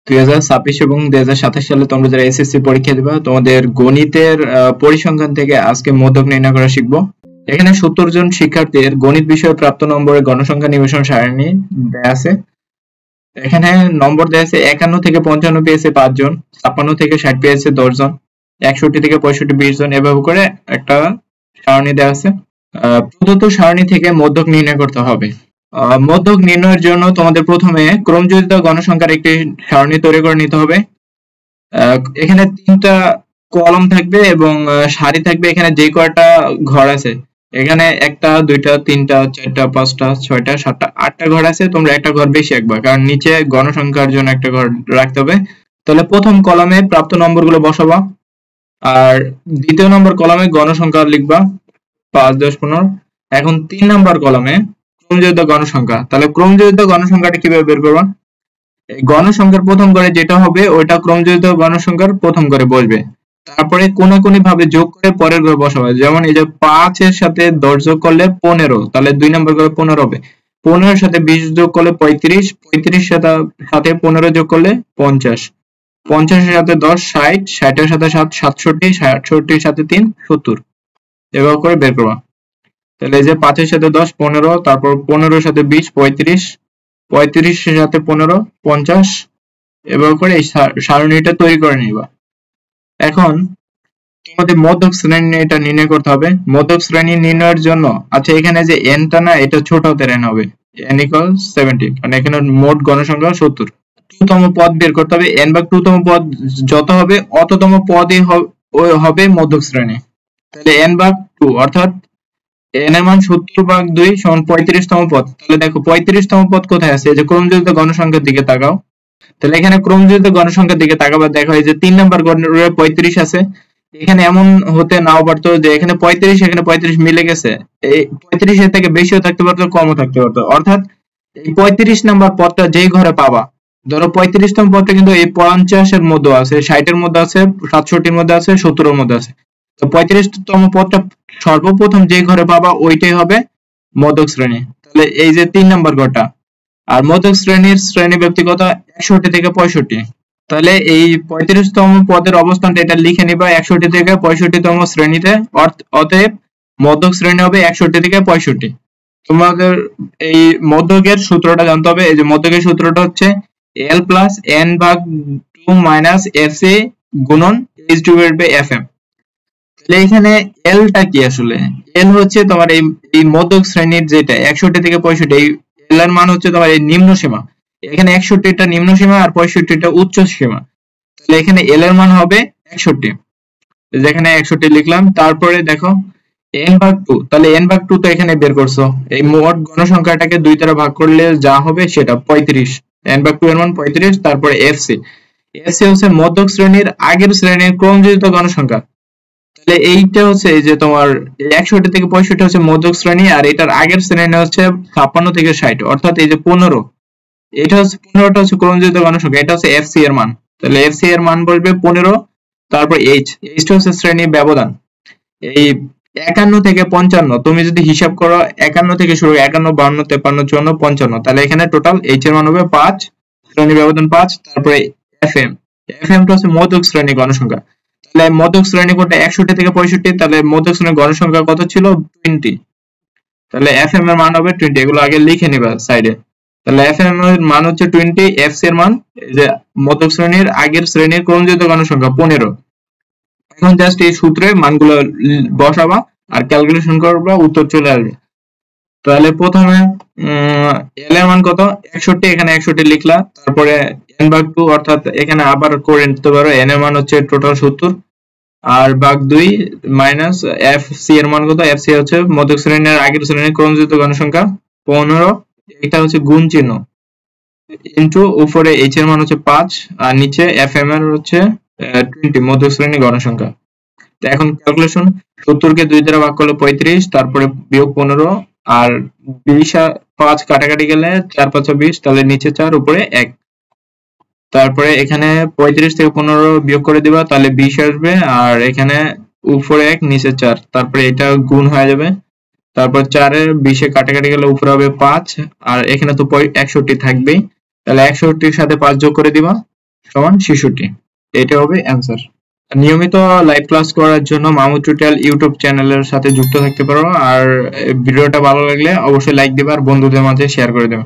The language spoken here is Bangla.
2026 এবং 2027 সালে তোমরা যারা এসএসসি পরীক্ষা দিবা তোমাদের গণিতের পরিসংখ্যান থেকে আজকে মধ্যক নির্ণয় করা শিখবো। এখানে 70 জন শিক্ষার্থীর গণিত বিষয়ে প্রাপ্ত নম্বরের গণসংখ্যা নিবেশন সারণী দেয়া আছে। এখানে নম্বর দেয়া আছে 51 থেকে 55 পেয়েছে 5 জন, 56 থেকে 60 পেয়েছে 10 জন, 61 থেকে 65 20 জন, এভাবে করে একটা সারণী দেয়া আছে। প্রদত্ত সারণী থেকে মধ্যক নির্ণয় করতে হবে। মধ্যক নির্ণয়ের জন্য তোমাদের প্রথমে ক্রমযোজিত গণসংখ্যার একটি সারণী তৈরি করে নিতে হবে। এখানে 3টা কলম থাকবে এবং সারি থাকবে। এখানে যে কয়টা ঘর আছে, এখানে 1টা 2টা 3টা 4টা 5টা 6টা 7টা 8টা ঘর আছে। তোমরা একটা ঘর বেশি আঁকবা, কারণ নিচে গণসংখ্যার জন্য একটা ঘর রাখতে হবে। তাহলে প্রথম কলামে প্রাপ্ত নম্বরগুলো বসাবা, আর দ্বিতীয় নম্বর কলামে গণসংখ্যা লিখবা 5 10 15। এখন 3 নম্বর কলামে ক্রমযোজিত গণসংখ্যা। তাহলে ক্রমযোজিত গণসংখ্যাটা কিভাবে বের করবা? এই গণসংখ্যার প্রথম ঘরে যেটা হবে ওইটা ক্রমযোজিত গণসংখ্যার প্রথম ঘরে বসবে। তারপরে কোনাকুনি ভাবে যোগ করে পরের ঘরে বসাবে। যেমন এই যে 5 এর সাথে 10 যোগ করলে 15, তাহলে 2 নম্বর ঘরে 15 হবে। 15 এর সাথে 20 যোগ করলে 35, 35 এর সাথে 15 যোগ করলে 50, 50 এর সাথে 10 60, 60 এর সাথে 7 67, 67 এর সাথে 3 70। এভাবে করে বের করবা। তাহলে এই যে 5 এর সাথে 10 15, তারপর 15 এর সাথে 20 35, 35 এর সাথে 15 50। এভাবে করে এই সারণীটা তৈরি করে নিবা। এখন তোমাদের মধ্যক শ্রেণী এটা নির্ণয় করতে হবে। মধ্যক শ্রেণী নির্ণয়ের জন্য আচ্ছা এখানে যে n টা না, এটা ছোট হাতের n হবে, n = 70, মানে এখানে মোট গণসংখ্যা 70। 2তম পদ বের করতে হবে। n ভাগ 2তম পদ যত হবে অততম পদই হবে মধ্যক শ্রেণী। তাহলে n ভাগ 2 অর্থাৎ n এর মান 70 ভাগ 2 সমান 35তম পদ। তাহলে দেখো 35তম পদ কোথায় আছে? এই যে ক্রমযোজিত গণসংখ্যার দিকে তাকাও। তাহলে এখানে ক্রমযোজিত গণসংখ্যার দিকে তাকাবা, দেখো এই যে 3 নাম্বার ঘরে 35 আছে। এখানে এমন হতে নাও পারতো যে এখানে 35 এখানে 35 মিলে গেছে, এই 35 এর থেকে বেশিও থাকতে পারতো, কমও থাকতে পারতো। অর্থাৎ এই 35 নাম্বার পদটা যেই ঘরে পাবা, ধরো 35তম পদটা কিন্তু এই 50 এর মধ্যে আছে, 60 এর মধ্যে আছে, 67 এর মধ্যে আছে, 70 এর মধ্যে আছে। তো 35তম পদটা সর্বপ্রথম যে ঘরে পাবা ওইটাই হবে মধ্যক শ্রেণী। তাহলে এই যে 3 নাম্বার ঘরটা। আর মধ্যক শ্রেণীর শ্রেণী ব্যক্তিগত 61 থেকে 65। তাহলে এই 35তম পদের অবস্থানটা এটা লিখে নিবা 61 থেকে 65তম শ্রেণীতে। অতএব মধ্যক শ্রেণী হবে 61 থেকে 65। তোমাদের এই মধ্যকের সূত্রটা জানতে হবে। এই যে মধ্যকের সূত্রটা হচ্ছে l প্লাস n ভাগ 2 মাইনাস fc গুণন h ডিভাইডেড বাই fm। তাহলে এখানে l টা কি? আসলে l হচ্ছে তোমার এই মধ্যক শ্রেণীর যেটা 61 থেকে 65, এই l এর মান হচ্ছে তোমার এই নিম্ন সীমা। এখানে 61 টা নিম্ন সীমা আর 65 টা উচ্চ সীমা। তাহলে এখানে l এর মান হবে 61, যেখানে 61 লিখলাম। তারপরে দেখো n ভাগ 2, তাহলে n ভাগ 2 তো এখানে বের করছো। এই মোট গণসংখ্যাটাকে 2 দ্বারা ভাগ করলে যা হবে সেটা 35। n ভাগ 2 এর মান 35। তারপরে fc হচ্ছে মধ্যক শ্রেণীর আগের শ্রেণীর ক্রমযোজিত গণসংখ্যা। তাহলে এইটা হচ্ছে এই যে তোমার 61 থেকে 65 হচ্ছে মধ্যক শ্রেণী, আর এটার আগের শ্রেণী হচ্ছে 56 থেকে 60, অর্থাৎ এই যে 15, এটা হচ্ছে 15টা হচ্ছে ক্রমযোজিত গণসংখ্যা, এটা হচ্ছে fc এর মান। তাহলে fc এর মান বলবে 15। তারপর h টা হচ্ছে শ্রেণী ব্যবধান। এই 51 থেকে 55 তুমি যদি হিসাব করো, 51 থেকে শুরু 51 52 53 54 55, তাহলে এখানে টোটাল h এর মান হবে 5, শ্রেণী ব্যবধান 5। তারপরে fm টা হচ্ছে মধ্যক শ্রেণী গণসংখ্যা। তাহলে মধ্যক শ্রেণী কোনটা? 61 থেকে 65। তাহলে মধ্যক শ্রেণীর গণসংখ্যা কত ছিল? 20। তাহলে fm এর মান হবে 20। এগুলো আগে লিখে নিবা সাইডে। তাহলে fm এর মান হচ্ছে 20, fc এর মান এই যে মধ্যক শ্রেণীর আগের শ্রেণীর ক্রমযোজিত গণসংখ্যা 15। এখন জাস্ট এই সূত্রে মানগুলো বসাবা আর ক্যালকুলেশন করবা, উত্তর চলে আসবে। তাহলে প্রথমে l এর মান কত? 61, এখানে 61 লিখলা। তারপরে n ভাগ 2, অর্থাৎ এখানে আবার করে নিতে পারো, n এর মান হচ্ছে টোটাল 70 আর ভাগ 2 মাইনাস fc এর মান কত? fc হচ্ছে মধ্যক শ্রেণীর আগের শ্রেণীর ক্রমযোজিত গণসংখ্যা 15, এটা হচ্ছে গুণ চিহ্ন, ইনটু উপরে h এর মান হচ্ছে 5 আর নিচে fm এর হচ্ছে 20 মধ্যক শ্রেণীর গণসংখ্যা। তো এখন ক্যালকুলেশন, 70 কে 2 দ্বারা ভাগ করলে 35, তারপরে বিয়োগ 15 আর 20 আর 5 কাটাকাটি গেলে 4 5 20, তাহলে নিচে 4 উপরে 1। তারপরে এখানে 35 থেকে 15 বিয়োগ করে দিবা, তাহলে 20 আসবে, আর এখানে উপরে 1 নিচে 4, তারপরে এটা গুণ হয়ে যাবে। তারপর 4 এর 20 এ কাটাকাটি গেলে উপরে হবে 5, আর এখানে তো 61 থাকবেই, তাহলে 61 এর সাথে 5 যোগ করে দিবা, সমান 66। এটা হবে অ্যান্সার। নিয়মিত লাইভ ক্লাস করার জন্য মাহমুদ টিউটোরিয়াল ইউটিউব চ্যানেলের সাথে যুক্ত থাকতে পারো। আর ভিডিওটা ভালো লাগলে অবশ্যই লাইক দিবা আর বন্ধুদের মাঝে শেয়ার করে দেবে।